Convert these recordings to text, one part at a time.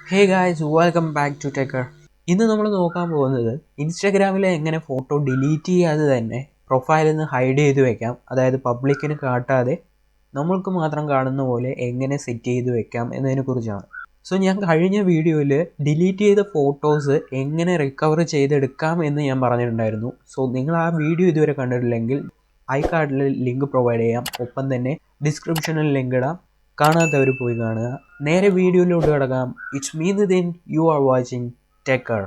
Hey guys, welcome back to TEQKER. ഇന്ന് നമ്മൾ നോക്കാൻ പോകുന്നത് ഇൻസ്റ്റാഗ്രാമിലെ എങ്ങനെ ഫോട്ടോ ഡിലീറ്റ് ചെയ്യാതെ തന്നെ പ്രൊഫൈലിൽ നിന്ന് ഹൈഡ് ചെയ്ത് വെക്കാം, അതായത് പബ്ലിക്കിന് കാട്ടാതെ നമ്മൾക്ക് മാത്രം കാണുന്ന പോലെ എങ്ങനെ സെറ്റ് ചെയ്ത് വെക്കാം എന്നതിനെക്കുറിച്ചാണ്. സോ ഞാൻ കഴിഞ്ഞ വീഡിയോയിൽ ഡിലീറ്റ് ചെയ്ത ഫോട്ടോസ് എങ്ങനെ റിക്കവർ ചെയ്തെടുക്കാം എന്ന് ഞാൻ പറഞ്ഞിട്ടുണ്ടായിരുന്നു. സോ നിങ്ങൾ ആ വീഡിയോ ഇതുവരെ കണ്ടിട്ടില്ലെങ്കിൽ ഐ കാർഡിൽ ലിങ്ക് പ്രൊവൈഡ് ചെയ്യാം, ഒപ്പം തന്നെ ഡിസ്ക്രിപ്ഷനിൽ ലിങ്ക് ഇടാം. കാണാത്തവർ പോയി കാണുക. നേരെ വീഡിയോയിലോട്ട് കിടക്കാം. It's me Nithin, you are watching Techker.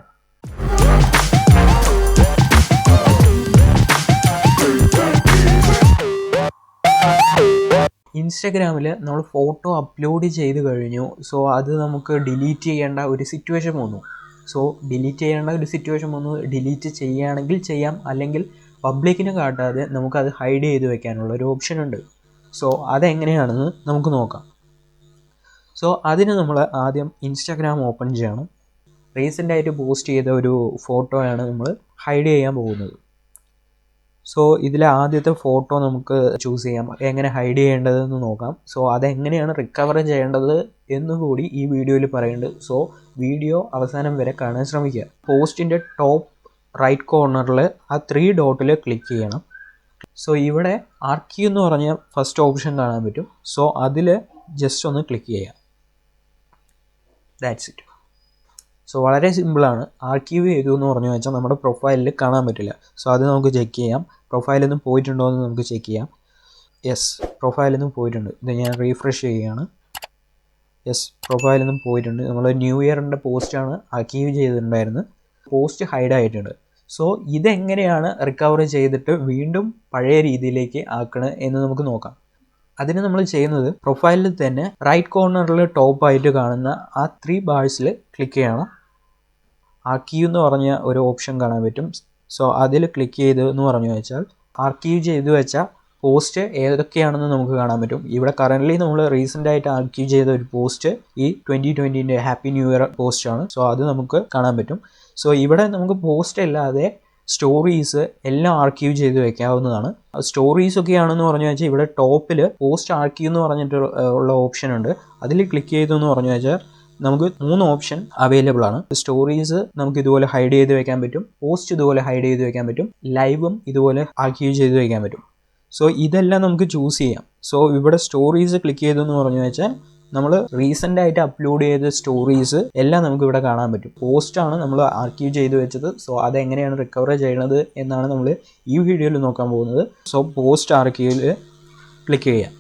ഇൻസ്റ്റഗ്രാമിൽ നമ്മൾ ഫോട്ടോ അപ്ലോഡ് ചെയ്ത് കഴിഞ്ഞു. സോ അത് നമുക്ക് ഡിലീറ്റ് ചെയ്യേണ്ട ഒരു സിറ്റുവേഷൻ വന്നു. ഡിലീറ്റ് ചെയ്യുകയാണെങ്കിൽ ചെയ്യാം, അല്ലെങ്കിൽ പബ്ലിക്കിന് കാട്ടാതെ നമുക്കത് ഹൈഡ് ചെയ്ത് വെക്കാനുള്ള ഒരു ഓപ്ഷൻ ഉണ്ട്. സോ അതെങ്ങനെയാണെന്ന് നമുക്ക് നോക്കാം. സോ അതിന് നമ്മൾ ആദ്യം ഇൻസ്റ്റാഗ്രാം ഓപ്പൺ ചെയ്യണം. റീസെൻ്റായിട്ട് പോസ്റ്റ് ചെയ്ത ഒരു ഫോട്ടോയാണ് നമ്മൾ ഹൈഡ് ചെയ്യാൻ പോകുന്നത്. സോ ഇതിലെ ആദ്യത്തെ ഫോട്ടോ നമുക്ക് ചൂസ് ചെയ്യാം, എങ്ങനെ ഹൈഡ് ചെയ്യേണ്ടതെന്ന് നോക്കാം. സോ അതെങ്ങനെയാണ് റിക്കവർ ചെയ്യേണ്ടത് എന്നുകൂടി ഈ വീഡിയോയിൽ പറയുന്നുണ്ട്. സോ വീഡിയോ അവസാനം വരെ കാണാൻ ശ്രമിക്കുക. പോസ്റ്റിൻ്റെ ടോപ്പ് റൈറ്റ് കോർണറിൽ ആ 3 ഡോട്ടിൽ ക്ലിക്ക് ചെയ്യണം. സോ ഇവിടെ ആർക്കീവ് എന്ന് പറഞ്ഞ ഫസ്റ്റ് ഓപ്ഷൻ കാണാൻ പറ്റും. സോ അതിൽ ജസ്റ്റ് ഒന്ന് ക്ലിക്ക് ചെയ്യാം. That's it. സോ വളരെ സിമ്പിളാണ്. ആർക്കീവ് ചെയ്തു എന്ന് പറഞ്ഞു വെച്ചാൽ നമ്മുടെ പ്രൊഫൈലിൽ കാണാൻ പറ്റില്ല. സോ അത് നമുക്ക് ചെക്ക് ചെയ്യാം. പ്രൊഫൈലിൽ നിന്ന് പോയിട്ടുണ്ടോ എന്ന് നമുക്ക് ചെക്ക് ചെയ്യാം. യെസ്, പ്രൊഫൈലിൽ നിന്ന് പോയിട്ടുണ്ട്. ഇത് ഞാൻ റീഫ്രഷ് ചെയ്യുകയാണ്. യെസ്, പ്രൊഫൈലിൽ നിന്ന് പോയിട്ടുണ്ട്. നമ്മൾ ന്യൂ ഇയറിൻ്റെ പോസ്റ്റാണ് ആർക്കീവ് ചെയ്തിട്ടുണ്ടായിരുന്നത്. പോസ്റ്റ് ഹൈഡ് ആയിട്ടുണ്ട്. സോ ഇതെങ്ങനെയാണ് റിക്കവർ ചെയ്തിട്ട് വീണ്ടും പഴയ രീതിയിലേക്ക് ആക്കണത് എന്ന് നമുക്ക് നോക്കാം. അതിന് നമ്മൾ ചെയ്യുന്നത് പ്രൊഫൈലിൽ തന്നെ റൈറ്റ് കോർണറിൽ ടോപ്പായിട്ട് കാണുന്ന ആ 3 ബാർസിൽ ക്ലിക്ക് ചെയ്യണം. ആർക്കീവ് എന്ന് പറഞ്ഞ ഒരു ഓപ്ഷൻ കാണാൻ പറ്റും. സോ അതിൽ ക്ലിക്ക് ചെയ്തെന്ന് പറഞ്ഞു വെച്ചാൽ ആർക്കീവ് ചെയ്ത് വെച്ച പോസ്റ്റ് ഏതൊക്കെയാണെന്ന് നമുക്ക് കാണാൻ പറ്റും. ഇവിടെ കറൻ്റ്ലി നമ്മൾ റീസെൻ്റായിട്ട് ആർക്കീവ് ചെയ്ത ഒരു പോസ്റ്റ് ഈ 2020 ഹാപ്പി ന്യൂ ഇയർ പോസ്റ്റാണ്. സോ അത് നമുക്ക് കാണാൻ പറ്റും. സോ ഇവിടെ നമുക്ക് പോസ്റ്റ് അല്ലാതെ സ്റ്റോറീസ് എല്ലാം ആർക്കീവ് ചെയ്ത് വെക്കാവുന്നതാണ്. സ്റ്റോറീസ് ഒക്കെ ആണെന്ന് പറഞ്ഞു വെച്ചാൽ ഇവിടെ ടോപ്പിൽ പോസ്റ്റ് ആർക്കീവ് എന്ന് പറഞ്ഞിട്ട് ഉള്ള ഓപ്ഷൻ ഉണ്ട്. അതിൽ ക്ലിക്ക് ചെയ്തു എന്ന് പറഞ്ഞു വെച്ചാൽ നമുക്ക് 3 ഓപ്ഷൻ അവൈലബിൾ ആണ്. സ്റ്റോറീസ് നമുക്ക് ഇതുപോലെ ഹൈഡ് ചെയ്ത് വെക്കാൻ പറ്റും, പോസ്റ്റ് ഇതുപോലെ ഹൈഡ് ചെയ്ത് വെക്കാൻ പറ്റും, ലൈവും ഇതുപോലെ ആർക്കീവ് ചെയ്ത് വെക്കാൻ പറ്റും. സോ ഇതെല്ലാം നമുക്ക് ചൂസ് ചെയ്യാം. സോ ഇവിടെ സ്റ്റോറീസ് ക്ലിക്ക് ചെയ്തു എന്ന് പറഞ്ഞു വെച്ചാൽ നമ്മൾ റീസെൻ്റായിട്ട് അപ്ലോഡ് ചെയ്ത സ്റ്റോറീസ് എല്ലാം നമുക്ക് ഇവിടെ കാണാൻ പറ്റും. പോസ്റ്റാണ് നമ്മൾ ആർക്കീവ് ചെയ്ത് വെച്ചത്. സോ അതെങ്ങനെയാണ് റിക്കവർ ചെയ്യണത് എന്നാണ് നമ്മൾ ഈ വീഡിയോയിൽ നോക്കാൻ പോകുന്നത്. സോ പോസ്റ്റ് ആർക്കീവിൽ ക്ലിക്ക് ചെയ്യാം.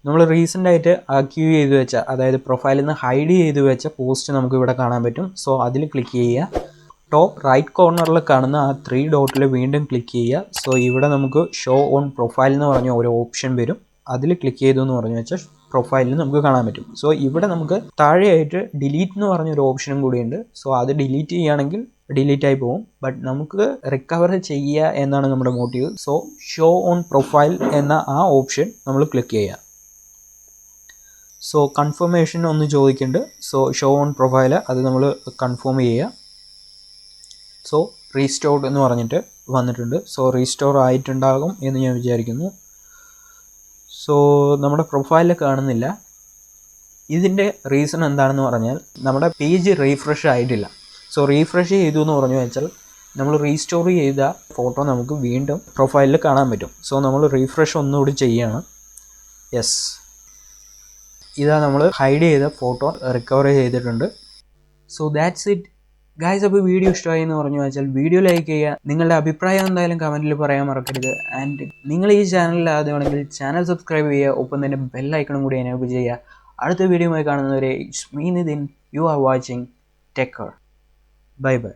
നമ്മൾ റീസെൻ്റായിട്ട് ആർക്കീവ് ചെയ്ത് വെച്ച, അതായത് പ്രൊഫൈലിൽ നിന്ന് ഹൈഡ് ചെയ്ത് വെച്ച പോസ്റ്റ് നമുക്ക് ഇവിടെ കാണാൻ പറ്റും. സോ അതിൽ ക്ലിക്ക് ചെയ്യുക. ടോപ്പ് റൈറ്റ് കോർണറിൽ കാണുന്ന ആ 3 ഡോട്ടിൽ വീണ്ടും ക്ലിക്ക് ചെയ്യുക. സോ ഇവിടെ നമുക്ക് ഷോ ഓൺ പ്രൊഫൈൽ എന്ന് പറഞ്ഞ ഒരു ഓപ്ഷൻ വരും. അതിൽ ക്ലിക്ക് ചെയ്തു എന്ന് പറഞ്ഞു വെച്ചാൽ പ്രൊഫൈലിൽ നമുക്ക് കാണാൻ പറ്റും. സോ ഇവിടെ നമുക്ക് താഴെയായിട്ട് ഡിലീറ്റ് എന്ന് പറഞ്ഞൊരു ഓപ്ഷനും കൂടിയുണ്ട്. സോ അത് ഡിലീറ്റ് ചെയ്യുകയാണെങ്കിൽ ഡിലീറ്റ് ആയി പോകും. ബട്ട് നമുക്ക് റിക്കവർ ചെയ്യുക എന്നാണ് നമ്മുടെ motive. So show on profile എന്ന ആ ഓപ്ഷൻ നമ്മൾ ക്ലിക്ക് ചെയ്യുക. സോ കൺഫർമേഷൻ ഒന്ന് ചോദിക്കുന്നുണ്ട്. സോ ഷോ ഓൺ പ്രൊഫൈൽ അത് നമ്മൾ കൺഫേം ചെയ്യുക. സോ റീസ്റ്റോർഡ് എന്ന് പറഞ്ഞിട്ട് വന്നിട്ടുണ്ട്. സോ റീസ്റ്റോർ ആയിട്ടുണ്ടാകും എന്ന് ഞാൻ വിചാരിക്കുന്നു. സോ നമ്മുടെ പ്രൊഫൈലിൽ കാണുന്നില്ല. ഇതിൻ്റെ റീസൺ എന്താണെന്ന് പറഞ്ഞാൽ നമ്മുടെ പേജ് റീഫ്രഷ് ആയിട്ടില്ല. സോ റീഫ്രഷ് ചെയ്തു എന്ന് പറഞ്ഞു വെച്ചാൽ നമ്മൾ റീസ്റ്റോർ ചെയ്ത ഫോട്ടോ നമുക്ക് വീണ്ടും പ്രൊഫൈലിൽ കാണാൻ പറ്റും. സോ നമ്മൾ റീഫ്രഷ് ഒന്നുകൂടി ചെയ്യണം. യെസ്, ഇതാ നമ്മൾ ഹൈഡ് ചെയ്ത ഫോട്ടോ റിക്കവർ ചെയ്തിട്ടുണ്ട്. So that's it guys. അപ്പോൾ വീഡിയോ ഇഷ്ടമായി എന്ന് പറഞ്ഞു വെച്ചാൽ വീഡിയോ ലൈക്ക് ചെയ്യുക. നിങ്ങളുടെ അഭിപ്രായം എന്തായാലും കമൻറ്റിൽ പറയാൻ മറക്കരുത്. ആൻഡ് നിങ്ങൾ ഈ ചാനലിൽ ആദ്യമാണെങ്കിൽ ചാനൽ സബ്സ്ക്രൈബ് ചെയ്യുക, ഒപ്പം തന്നെ ബെൽ ഐക്കണും കൂടി എനേബിൾ ചെയ്യുക. അടുത്ത വീഡിയോയുമായി കാണുന്നവരെ it's me Nithin, you are watching Techker. Bye by.